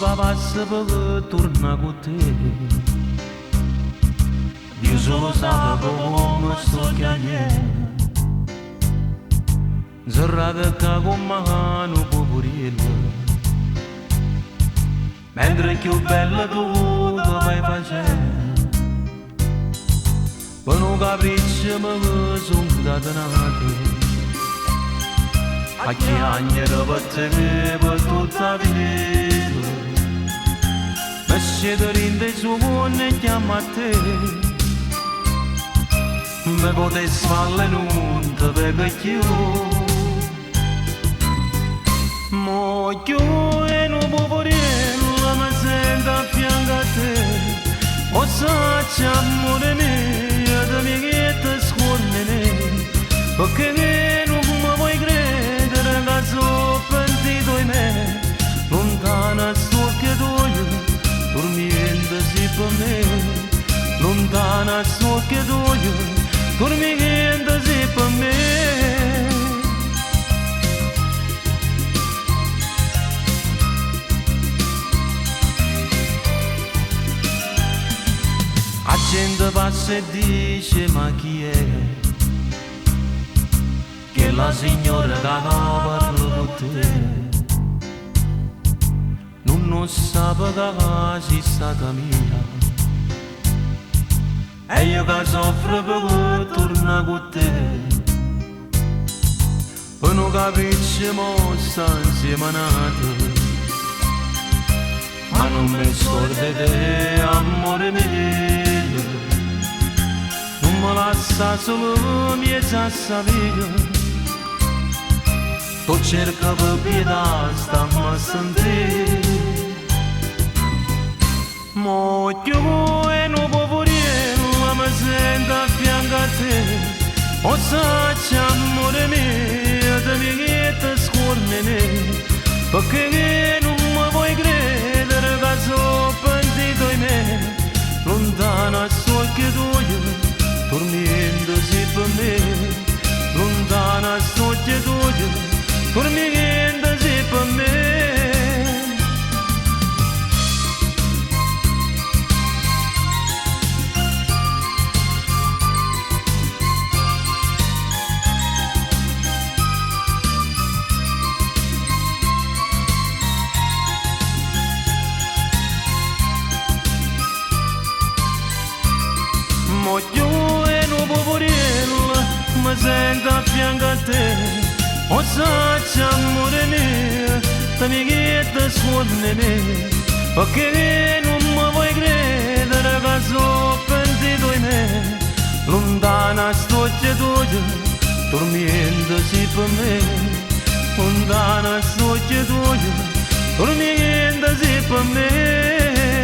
avesse per tornare con te. Io solo sapevo come sto chiagliendo, zerrata che con mano poverello, mentre più bella tu che vai facendo, per un capriccio mi sono dato. A chiagliere per te per tutta la vita, mi siete rinde su buone e chiama a te, mi potessi fare non ti vedo più. Mo io e non poverello mi sento a fianco a te, o sacci amore mio, da mia che ti scorne, perché non mi vuoi credere che sono pentito di me, lontana sto che doglio, dormiendo si per me, lontana sto che doglio, dormiendo si per me. La gente passa e dice ma chi è? Che la signora che parla con te non sa che sei stata mia, e io che soffro per tornare con te, per non capirci mo sta insieme a te. Ma non mi scordi te, amore mio, non mi lascia solo miezza via. Tu cerca per pietà, stammi a sentire. Mo io e non poverello mi sento a fianco a te, o sacci amore mio, da mia che ti scorne, perché non mi vuoi credere che sono pentito di me, lontana sto che doglio, dormiendo si per me, lontana sto che doglio, dormiendo si per me. Mo io e non poverello mi sento a fianco a te, o sacci amore mio, da mia che ti scorne, perché non mi vuoi credere che sono pentito di me, lontana sto che doglio, dormiendo si per me, lontana sto che doglio, dormiendo si per me.